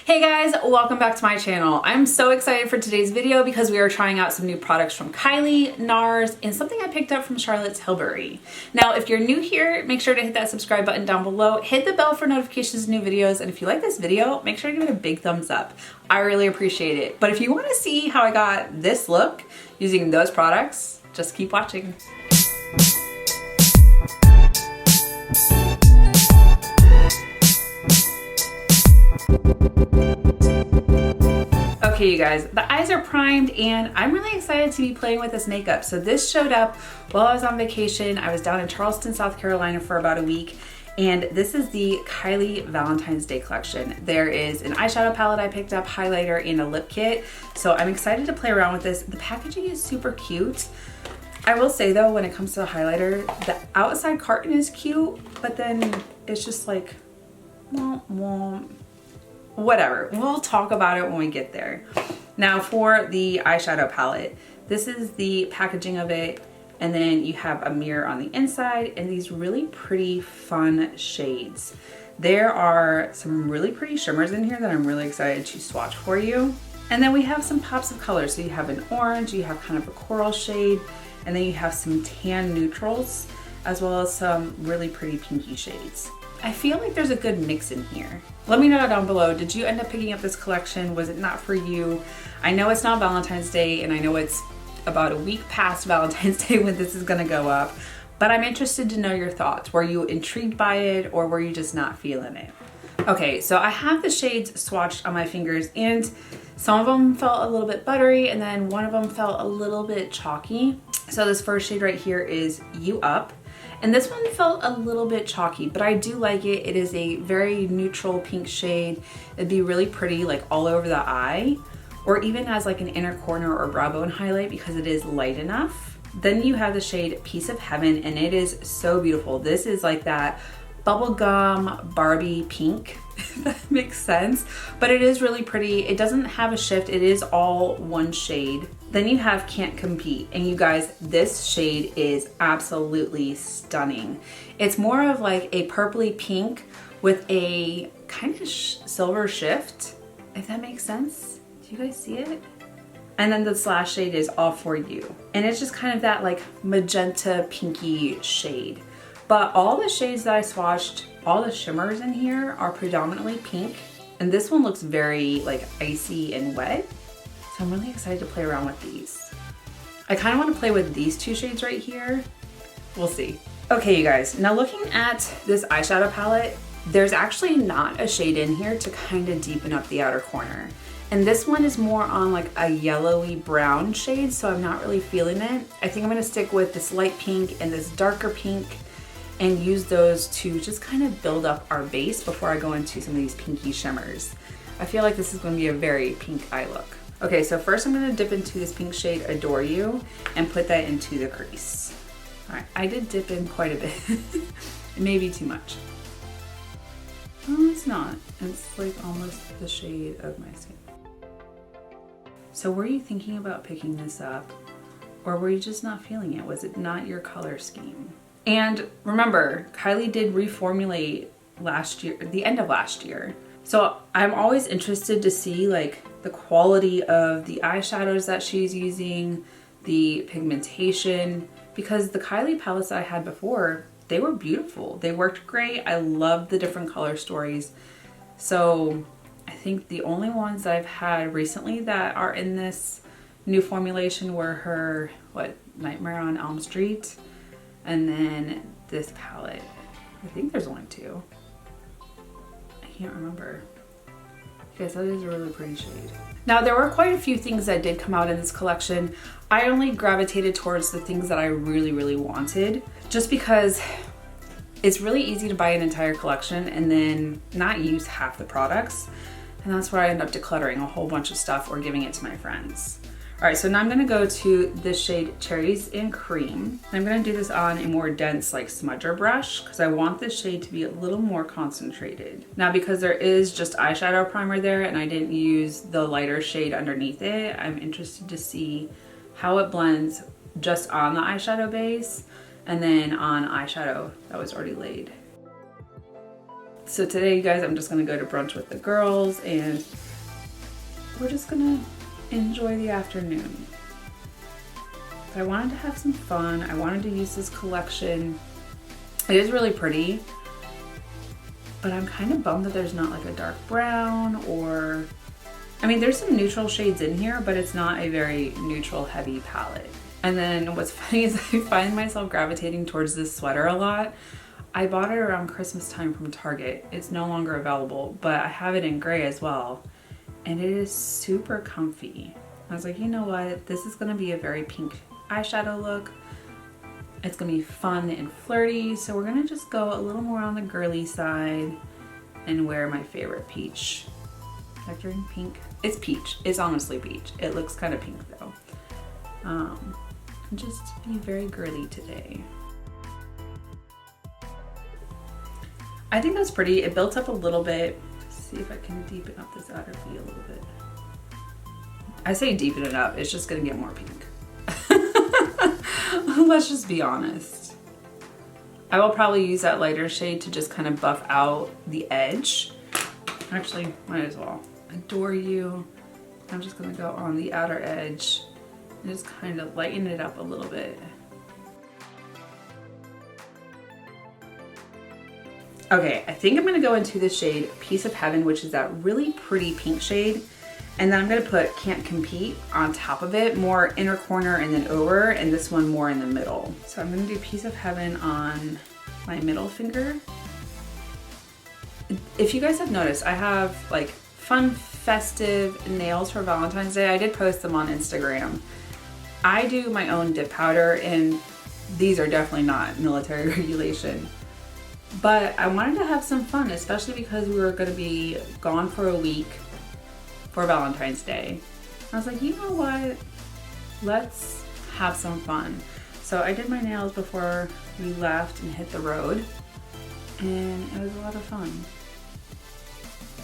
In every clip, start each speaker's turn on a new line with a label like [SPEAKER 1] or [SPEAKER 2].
[SPEAKER 1] Hey guys, welcome back to my channel. I'm so excited for today's video because we are trying out some new products from Kylie, NARS, and something I picked up from Charlotte Tilbury. Now, if you're new here, make sure to hit that subscribe button down below, hit the bell for notifications of new videos, and if you like this video, make sure to give it a big thumbs up. I really appreciate it. But if you want to see how I got this look using those products, just keep watching. Okay, you guys, the eyes are primed and I'm really excited to be playing with this makeup. So this showed up while I was on vacation. I was down in Charleston, South Carolina for about a week, and this is the Kylie Valentine's Day collection. There is an eyeshadow palette I picked up, highlighter, and a lip kit. So I'm excited to play around with this. The packaging is super cute. I will say though, when it comes to the highlighter, the outside carton is cute, but then it's just like, whatever. We'll talk about it when we get there. Now for the eyeshadow palette, this is the packaging of it, and then you have a mirror on the inside and these really pretty fun shades. There are some really pretty shimmers in here that I'm really excited to swatch for you. And then we have some pops of color. So you have an orange, you have kind of a coral shade, and then you have some tan neutrals, as well as some really pretty pinky shades. I feel like there's a good mix in here. Let me know down below, did you end up picking up this collection? Was it not for you? I know it's not Valentine's Day, and I know it's about a week past Valentine's Day when this is gonna go up, but I'm interested to know your thoughts. Were you intrigued by it, or were you just not feeling it? Okay, so I have the shades swatched on my fingers, and some of them felt a little bit buttery, and then one of them felt a little bit chalky. So this first shade right here is You Up. And this one felt a little bit chalky, but I do like it. It is a very neutral pink shade. It'd be really pretty like all over the eye, or even as like an inner corner or brow bone highlight because it is light enough. Then you have the shade Piece of Heaven, and it is so beautiful. This is like that bubblegum Barbie pink, if that makes sense, but it is really pretty. It doesn't have a shift. It is all one shade. Then you have Can't Compete, and you guys, this shade is absolutely stunning. It's more of like a purpley pink with a kind of silver shift, if that makes sense. Do you guys see it? And then the slash shade is All For You. And it's just kind of that like magenta pinky shade. But all the shades that I swatched, all the shimmers in here are predominantly pink. And this one looks very like icy and wet. So I'm really excited to play around with these. I kind of want to play with these two shades right here. We'll see. Okay, you guys, now looking at this eyeshadow palette, there's actually not a shade in here to kind of deepen up the outer corner. And this one is more on like a yellowy brown shade, so I'm not really feeling it. I think I'm gonna stick with this light pink and this darker pink and use those to just kind of build up our base before I go into some of these pinky shimmers. I feel like this is gonna be a very pink eye look. Okay, so first I'm gonna dip into this pink shade Adore You and put that into the crease. All right, I did dip in quite a bit. It may be too much. Oh, it's not. It's like almost the shade of my skin. So were you thinking about picking this up, or were you just not feeling it? Was it not your color scheme? And remember, Kylie did reformulate last year, the end of last year. So I'm always interested to see like the quality of the eyeshadows that she's using, the pigmentation, because the Kylie palettes that I had before, they were beautiful. They worked great. I loved the different color stories. So I think the only ones that I've had recently that are in this new formulation were her, Nightmare on Elm Street, and then this palette. I think there's only two. I can't remember. Guys, that is a really pretty shade. Now, there were quite a few things that did come out in this collection. I only gravitated towards the things that I really, really wanted, just because it's really easy to buy an entire collection and then not use half the products. And that's where I end up decluttering a whole bunch of stuff or giving it to my friends. All right, so now I'm gonna go to this shade Cherries and Cream. I'm gonna do this on a more dense like smudger brush because I want this shade to be a little more concentrated. Now, because there is just eyeshadow primer there and I didn't use the lighter shade underneath it, I'm interested to see how it blends just on the eyeshadow base and then on eyeshadow that was already laid. So today, you guys, I'm just gonna go to brunch with the girls and we're just gonna enjoy the afternoon. But I wanted to have some fun. I wanted to use this collection. It is really pretty, but I'm kind of bummed that there's not like a dark brown or, I mean, there's some neutral shades in here, but it's not a very neutral heavy palette. And then what's funny is I find myself gravitating towards this sweater a lot. I bought it around Christmas time from Target. It's no longer available, but I have it in gray as well. And it is super comfy. I was like, you know what? This is gonna be a very pink eyeshadow look. It's gonna be fun and flirty. So we're gonna just go a little more on the girly side and wear my favorite peach. Nectarine pink? It's peach. It's honestly peach. It looks kind of pink though. And just be very girly today. I think that's pretty. It built up a little bit. Let's see if I can deepen up this outer V a little bit. I say deepen it up, it's just gonna get more pink. Let's just be honest. I will probably use that lighter shade to just kind of buff out the edge. Actually, might as well. Adore You. I'm just gonna go on the outer edge and just kind of lighten it up a little bit. Okay, I think I'm gonna go into the shade Piece of Heaven, which is that really pretty pink shade. And then I'm gonna put Can't Compete on top of it, more inner corner and then over, and this one more in the middle. So I'm gonna do Piece of Heaven on my middle finger. If you guys have noticed, I have like fun, festive nails for Valentine's Day. I did post them on Instagram. I do my own dip powder, and these are definitely not military regulation. But I wanted to have some fun, especially because we were gonna be gone for a week for Valentine's Day. I was like, you know what? Let's have some fun. So I did my nails before we left and hit the road, and it was a lot of fun.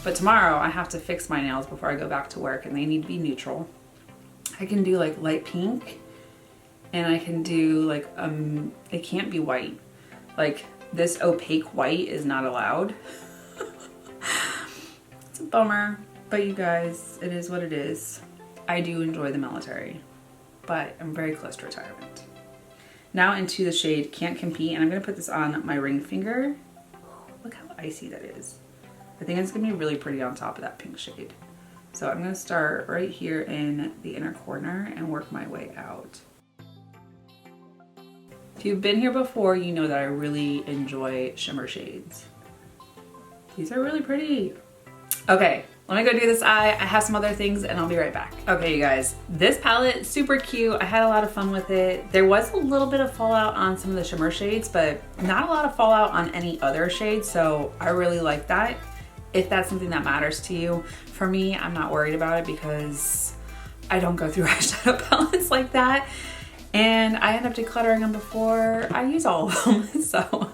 [SPEAKER 1] But tomorrow I have to fix my nails before I go back to work, and they need to be neutral. I can do like light pink, and I can do like, it can't be white. Like, this opaque white is not allowed. It's a bummer, but you guys, it is what it is. I do enjoy the military, but I'm very close to retirement. Now into the shade Can't Compete, and I'm gonna put this on my ring finger. Look how icy that is. I think it's gonna be really pretty on top of that pink shade. So I'm gonna start right here in the inner corner and work my way out. If you've been here before, you know that I really enjoy shimmer shades. These are really pretty. Okay, let me go do this eye. I have some other things and I'll be right back. Okay, you guys, this palette, super cute. I had a lot of fun with it. There was a little bit of fallout on some of the shimmer shades, but not a lot of fallout on any other shades, so I really like that. If that's something that matters to you. For me, I'm not worried about it because I don't go through eyeshadow palettes like that. And I end up decluttering them before I use all of them. So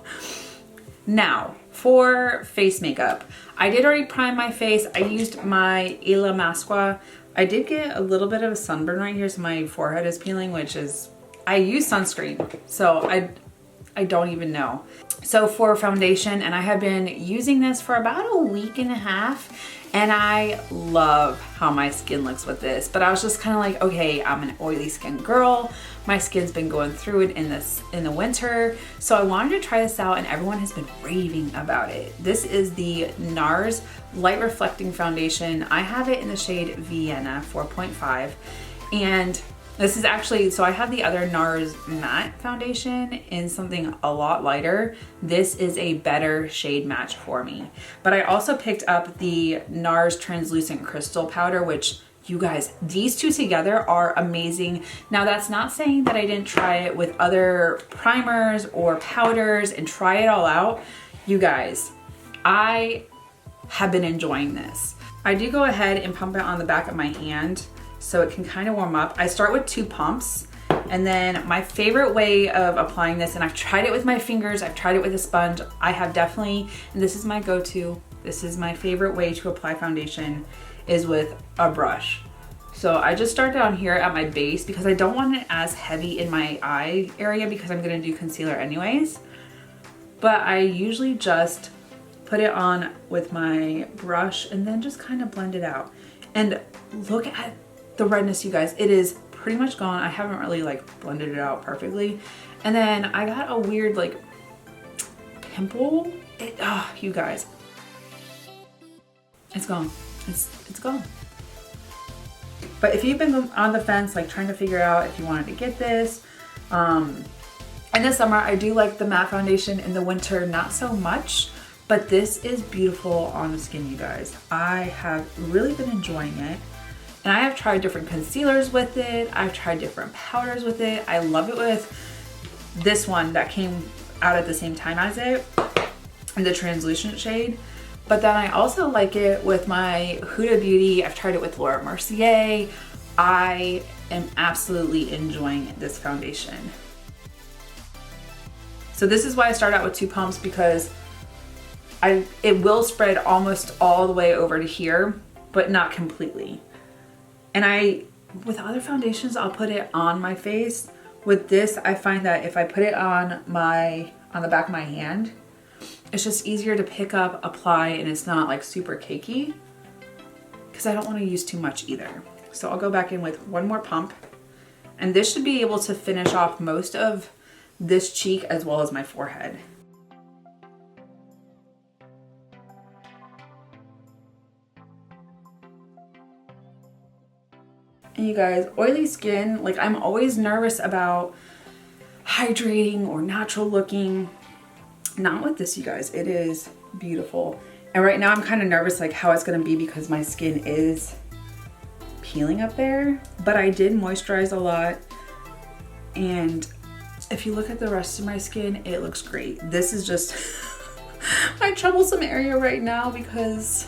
[SPEAKER 1] now for face makeup, I did already prime my face. I used my 𝐂𝐓𝐇. I did get a little bit of a sunburn right here, so my forehead is peeling, which is, I use sunscreen, so I don't even know. So for foundation, and I have been using this for about a week and a half, and I love how my skin looks with this, but I was just kind of like, okay, I'm an oily skin girl. My skin's been going through it in the winter. So I wanted to try this out, and everyone has been raving about it. This is the NARS Light Reflecting Foundation. I have it in the shade Vienna 4.5. And this is actually, so I have the other NARS matte foundation in something a lot lighter. This is a better shade match for me. But I also picked up the NARS Translucent Crystal Powder, which, you guys, these two together are amazing. Now, that's not saying that I didn't try it with other primers or powders and try it all out. You guys, I have been enjoying this. I do go ahead and pump it on the back of my hand so it can kind of warm up. I start with 2 pumps, and then my favorite way of applying this, and I've tried it with my fingers, I've tried it with a sponge, I have definitely, and this is my go-to, this is my favorite way to apply foundation, is with a brush. So I just start down here at my base because I don't want it as heavy in my eye area because I'm gonna do concealer anyways. But I usually just put it on with my brush, and then just kind of blend it out. And look at the redness, you guys. It is pretty much gone. I haven't really like blended it out perfectly. And then I got a weird like pimple. You guys, it's gone. It's gone. But if you've been on the fence, like trying to figure out if you wanted to get this, in the summer, I do like the matte foundation. In the winter, not so much, but this is beautiful on the skin, you guys. I have really been enjoying it. And I have tried different concealers with it. I've tried different powders with it. I love it with this one that came out at the same time as it, in the translucent shade. But then I also like it with my Huda Beauty. I've tried it with Laura Mercier. I am absolutely enjoying this foundation. So this is why I start out with 2 pumps, because it will spread almost all the way over to here, but not completely. And with other foundations, I'll put it on my face. With this, I find that if I put it on the back of my hand, it's just easier to pick up, apply, and it's not like super cakey, because I don't want to use too much either. So I'll go back in with 1 more pump, and this should be able to finish off most of this cheek as well as my forehead. And you guys, oily skin, like I'm always nervous about hydrating or natural looking. Not with this, you guys. It is beautiful. And right now I'm kind of nervous like how it's going to be, because my skin is peeling up there, but I did moisturize a lot. And if you look at the rest of my skin, it looks great. This is just my troublesome area right now because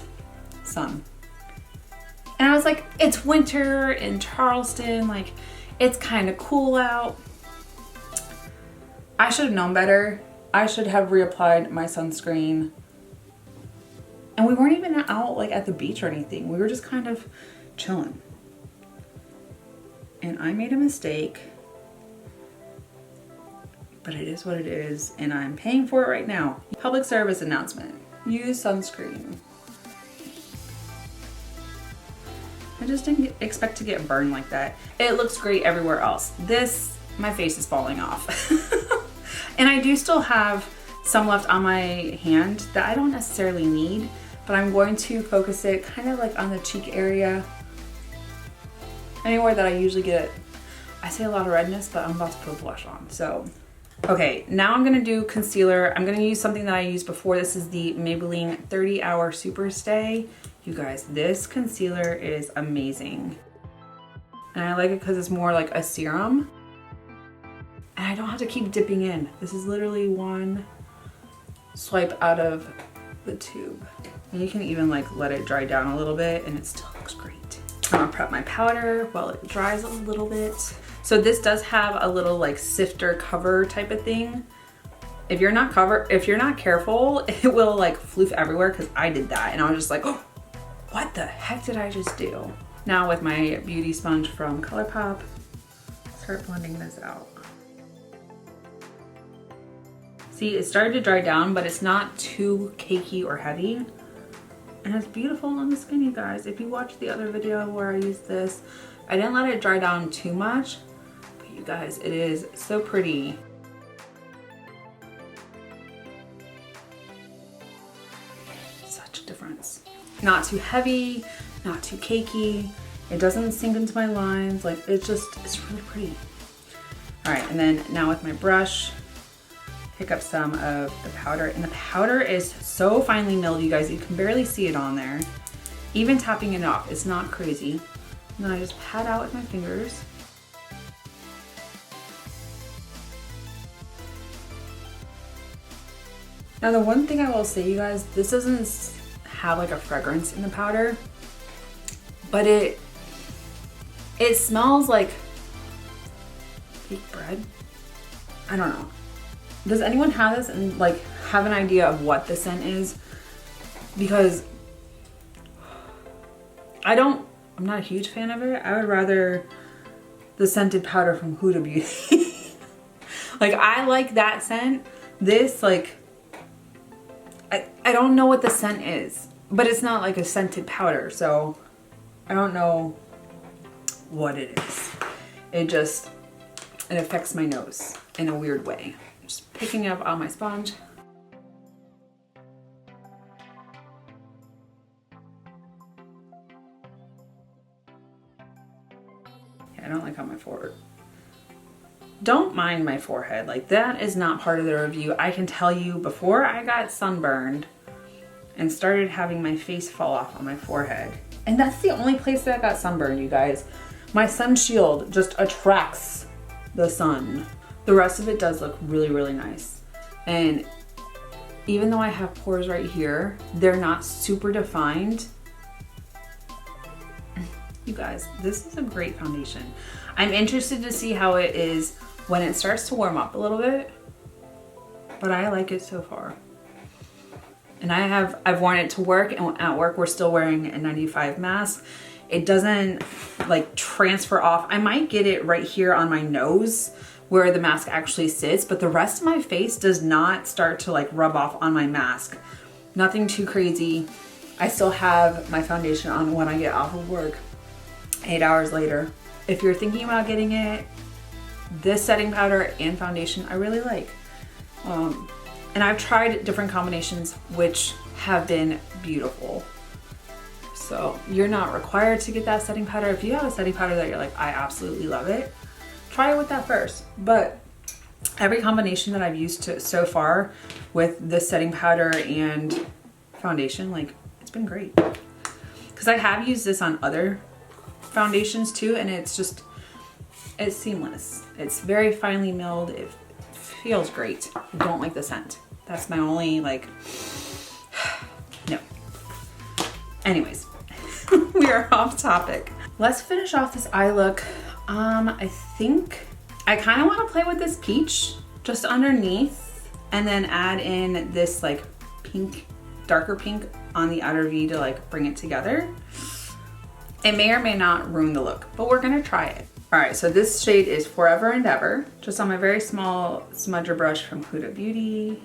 [SPEAKER 1] sun. And I was like, it's winter in Charleston, like it's kind of cool out. I should have known better. I should have reapplied my sunscreen. And we weren't even out like at the beach or anything. We were just kind of chilling. And I made a mistake. But it is what it is, and I'm paying for it right now. Public service announcement. Use sunscreen. I just didn't expect to get burned like that. It looks great everywhere else. This, my face is falling off. And I do still have some left on my hand that I don't necessarily need, but I'm going to focus it kind of like on the cheek area. Anywhere that I usually get, I say a lot of redness, but I'm about to put blush on, so. Okay, now I'm gonna do concealer. I'm gonna use something that I used before. This is the Maybelline 30 Hour Super Stay. You guys, this concealer is amazing. And I like it because it's more like a serum. And I don't have to keep dipping in. This is literally one swipe out of the tube. And you can even like let it dry down a little bit and it still looks great. I'm gonna prep my powder while it dries a little bit. So this does have a little like sifter cover type of thing. If you're not careful, it will like floof everywhere, because I did that and I was just like, oh, what the heck did I just do? Now with my beauty sponge from ColourPop, start blending this out. See, it started to dry down, but it's not too cakey or heavy. And it's beautiful on the skin, you guys. If you watched the other video where I used this, I didn't let it dry down too much. You guys, it is so pretty. Such a difference. Not too heavy, not too cakey. It doesn't sink into my lines. Like it's really pretty. All right, and then now with my brush, pick up some of the powder. And the powder is so finely milled, you guys. You can barely see it on there. Even tapping it off, it's not crazy. And then I just pat out with my fingers. Now the one thing I will say, you guys, this doesn't have like a fragrance in the powder, but it smells like baked bread. I don't know. Does anyone have this and like have an idea of what the scent is? Because I'm not a huge fan of it. I would rather the scented powder from Huda Beauty. Like I like that scent. This like, I I don't know what the scent is, but it's not like a scented powder, so I don't know what it is. It affects my nose in a weird way. Just picking it up on my sponge. Yeah, I don't like on my forehead. Don't mind my forehead. Like, that is not part of the review. I can tell you, before I got sunburned and started having my face fall off on my forehead, and that's the only place that I got sunburned, you guys. My sun shield just attracts the sun. The rest of it does look really, really nice. And even though I have pores right here, they're not super defined. You guys, this is a great foundation. I'm interested to see how it is when it starts to warm up a little bit, but I like it so far. And I've worn it to work, and at work we're still wearing a 95 mask. It doesn't like transfer off. I might get it right here on my nose where the mask actually sits, but the rest of my face does not start to like rub off on my mask. Nothing too crazy. I still have my foundation on when I get off of work 8 hours later. If you're thinking about getting it, this setting powder and foundation I really like. And I've tried different combinations which have been beautiful. So you're not required to get that setting powder. If you have a setting powder that you're like, I absolutely love it, try it with that first. But every combination that I've used so far with this setting powder and foundation, like, it's been great. Because I have used this on other foundations too, and it's seamless. It's very finely milled. It feels great. I don't like the scent. That's my only, like, no. Anyways, we are off topic. Let's finish off this eye look. I think I kind of want to play with this peach just underneath, and then add in this like pink, darker pink on the outer V to like bring it together. It may or may not ruin the look, but we're gonna try it. All right, so this shade is Forever and Ever, just on my very small smudger brush from Huda Beauty.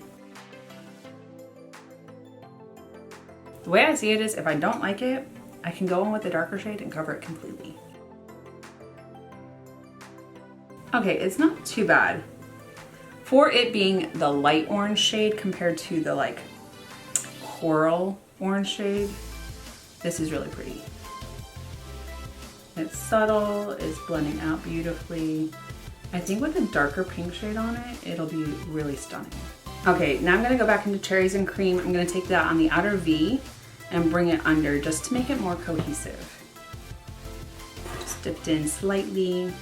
[SPEAKER 1] The way I see it is, if I don't like it, I can go in with the darker shade and cover it completely. Okay, it's not too bad. For it being the light orange shade compared to the like coral orange shade, this is really pretty. It's subtle, it's blending out beautifully. I think with a darker pink shade on it, it'll be really stunning. Okay, now I'm gonna go back into Cherries and Cream. I'm gonna take that on the outer V and bring it under just to make it more cohesive. Just dipped in slightly.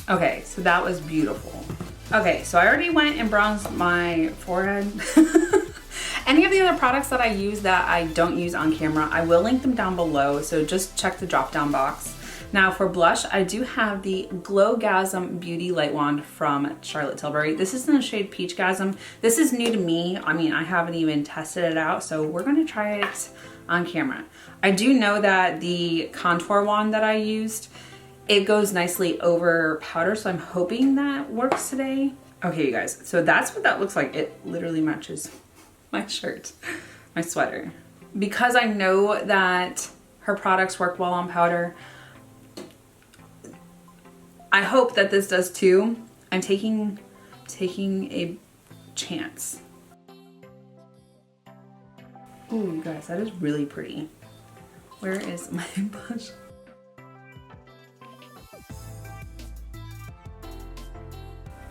[SPEAKER 1] Okay, so that was beautiful. Okay, so I already went and bronzed my forehead. Any of the other products that I use that I don't use on camera, I will link them down below, so just check the drop down box. Now for blush, I do have the Glowgasm Beauty Light Wand from Charlotte Tilbury. This is in the shade Peachgasm. This is new to me. I mean, I haven't even tested it out, so we're gonna try it on camera. I do know that the contour wand that I used, it goes nicely over powder, so I'm hoping that works today. Okay, you guys, so that's what that looks like. It literally matches my shirt, my sweater. Because I know that her products work well on powder, I hope that this does too. I'm taking a chance. Ooh, you guys, that is really pretty. Where is my blush?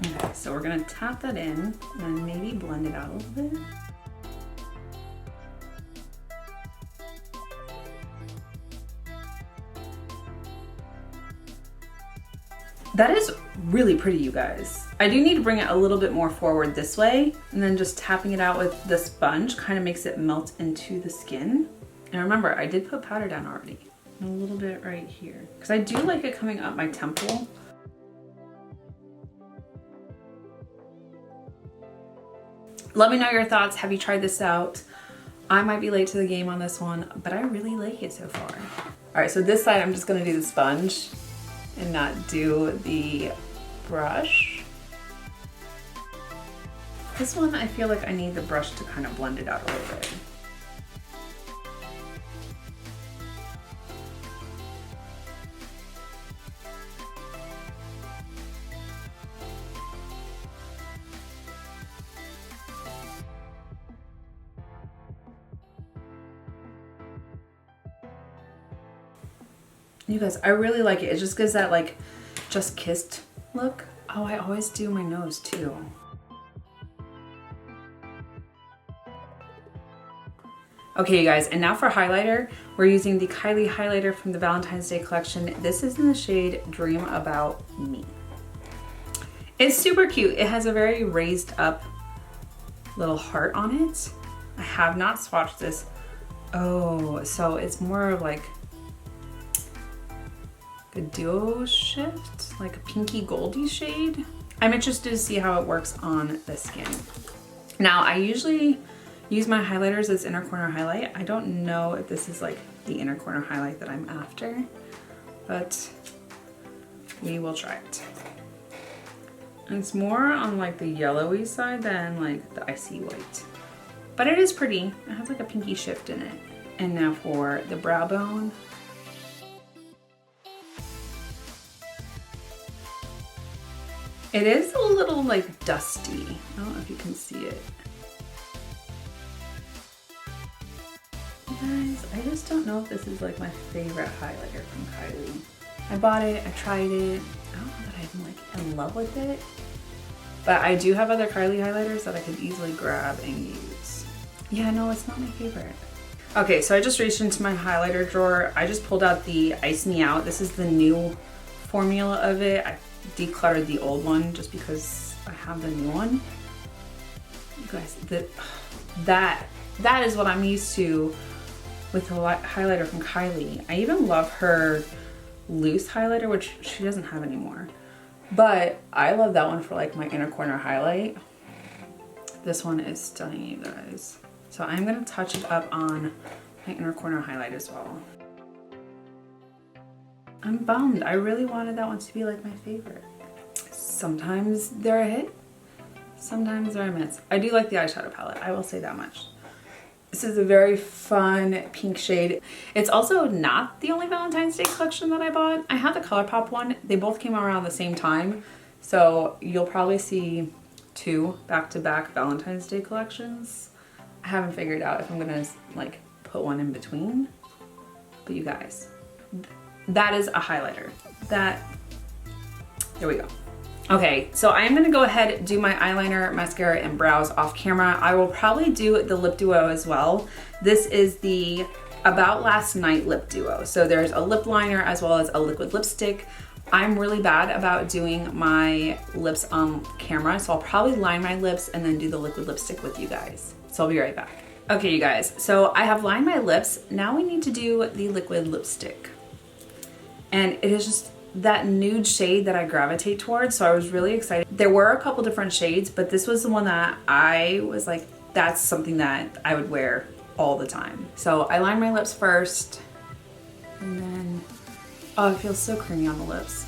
[SPEAKER 1] Okay, so we're gonna tap that in and maybe blend it out a little bit. That is really pretty, you guys. I do need to bring it a little bit more forward this way, and then just tapping it out with the sponge kind of makes it melt into the skin. And remember, I did put powder down already. And a little bit right here. Because I do like it coming up my temple. Let me know your thoughts. Have you tried this out? I might be late to the game on this one, but I really like it so far. All right, so this side I'm just gonna do the sponge and not do the brush. This one, I feel like I need the brush to kind of blend it out a little bit. You guys, I really like it. It just gives that like just kissed look. Oh, I always do my nose too. Okay, you guys, and now for highlighter, we're using the Kylie highlighter from the Valentine's Day collection. This is in the shade Dream About Me. It's super cute. It has a very raised up little heart on it. I have not swatched this. Oh, so it's more of like a duo shift, like a pinky goldy shade. I'm interested to see how it works on the skin. Now, I usually use my highlighters as inner corner highlight. I don't know if this is like the inner corner highlight that I'm after, but we will try it. And it's more on like the yellowy side than like the icy white, but it is pretty. It has like a pinky shift in it. And now for the brow bone. It is a little like dusty. I don't know if you can see it. You guys, I just don't know if this is like my favorite highlighter from Kylie. I bought it, I tried it. I don't know that I'm like in love with it, but I do have other Kylie highlighters that I could easily grab and use. Yeah, no, it's not my favorite. Okay, so I just reached into my highlighter drawer. I just pulled out the Ice Me Out. This is the new formula of it. I decluttered the old one just because I have the new one. You guys, that is what I'm used to with the highlighter from Kylie. I even love her loose highlighter, which she doesn't have anymore. But I love that one for like my inner corner highlight. This one is stunning, you guys. So I'm gonna touch it up on my inner corner highlight as well. I'm bummed. I really wanted that one to be like my favorite. Sometimes they're a hit, sometimes they're a miss. I do like the eyeshadow palette, I will say that much. This is a very fun pink shade. It's also not the only Valentine's Day collection that I bought. I had the ColourPop one. They both came around the same time. So you'll probably see two back-to-back Valentine's Day collections. I haven't figured out if I'm gonna like put one in between. But you guys, that is a highlighter. There we go. Okay, so I'm gonna go ahead and do my eyeliner, mascara, and brows off camera. I will probably do the lip duo as well. This is the About Last Night lip duo. So there's a lip liner as well as a liquid lipstick. I'm really bad about doing my lips on camera, so I'll probably line my lips and then do the liquid lipstick with you guys. So I'll be right back. Okay, you guys, so I have lined my lips. Now we need to do the liquid lipstick. And it is just that nude shade that I gravitate towards, so I was really excited. There were a couple different shades, but this was the one that I was like, that's something that I would wear all the time. So I line my lips first, and then, oh, it feels so creamy on the lips.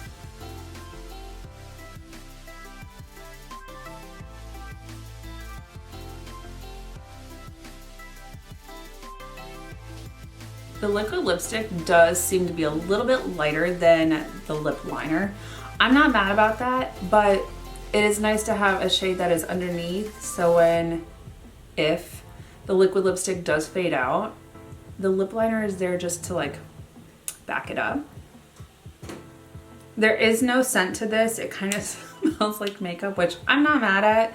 [SPEAKER 1] The liquid lipstick does seem to be a little bit lighter than the lip liner. I'm not mad about that, but it is nice to have a shade that is underneath, so if the liquid lipstick does fade out, the lip liner is there just to like back it up. There is no scent to this. It kind of smells like makeup, which I'm not mad at.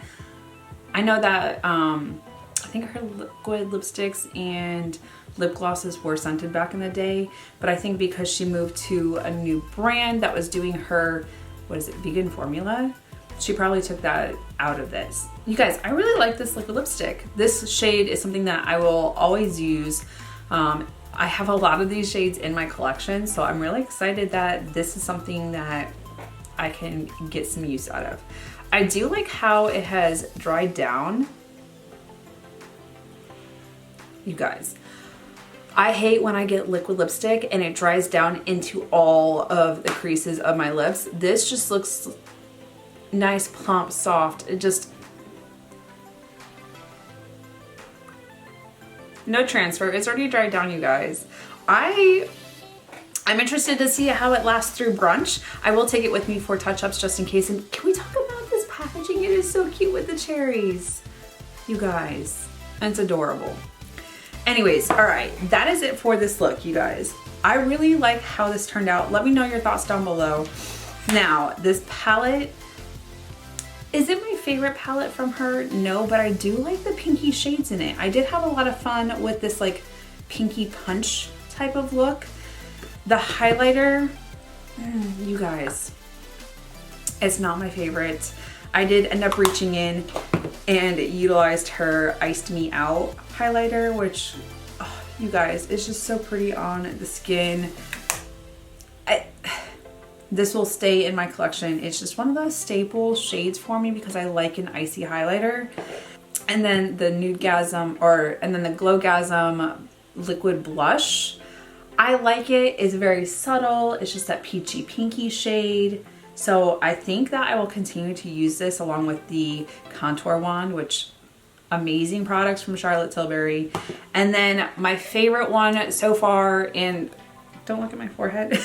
[SPEAKER 1] I know that I think her liquid lipsticks and lip glosses were scented back in the day, but I think because she moved to a new brand that was doing her, what is it, vegan formula, she probably took that out of this. You guys, I really like this liquid lipstick. This shade is something that I will always use. I have a lot of these shades in my collection, so I'm really excited that this is something that I can get some use out of. I do like how it has dried down. You guys, I hate when I get liquid lipstick and it dries down into all of the creases of my lips. This just looks nice, plump, soft. It just, no transfer. It's already dried down, you guys. I'm interested to see how it lasts through brunch. I will take it with me for touch-ups just in case. And can we talk about this packaging? It is so cute with the cherries, you guys. And it's adorable. Anyways, all right, that is it for this look, you guys. I really like how this turned out. Let me know your thoughts down below. Now, this palette, is it my favorite palette from her? No, but I do like the pinky shades in it. I did have a lot of fun with this like pinky punch type of look. The highlighter, you guys, it's not my favorite. I did end up reaching in and utilized her Iced Me Out highlighter, which, oh, you guys, it's just so pretty on the skin. This will stay in my collection. It's just one of those staple shades for me because I like an icy highlighter. And then the Nudegasm, and then the Glowgasm liquid blush. I like it. It's very subtle. It's just that peachy pinky shade. So I think that I will continue to use this along with the contour wand, which amazing products from Charlotte Tilbury. And then my favorite one so far, and don't look at my forehead,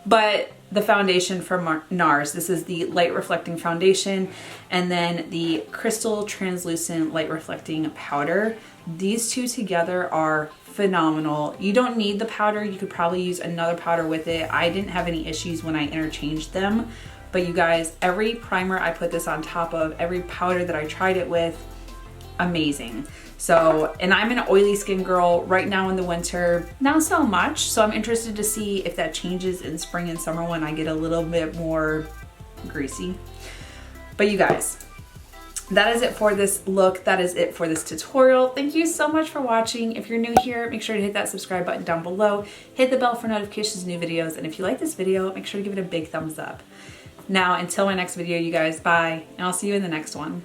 [SPEAKER 1] but the foundation from NARS. This is the light reflecting foundation, and then the crystal translucent light reflecting powder. These two together are phenomenal. You don't need the powder. You could probably use another powder with it. I didn't have any issues when I interchanged them, but you guys, every primer I put this on top of, every powder that I tried it with, amazing. So, and I'm an oily skin girl right now in the winter, not so much. So I'm interested to see if that changes in spring and summer when I get a little bit more greasy. But you guys, that is it for this look. That is it for this tutorial. Thank you so much for watching. If you're new here, make sure to hit that subscribe button down below. Hit the bell for notifications of new videos. And if you like this video, make sure to give it a big thumbs up. Now, until my next video, you guys, bye. And I'll see you in the next one.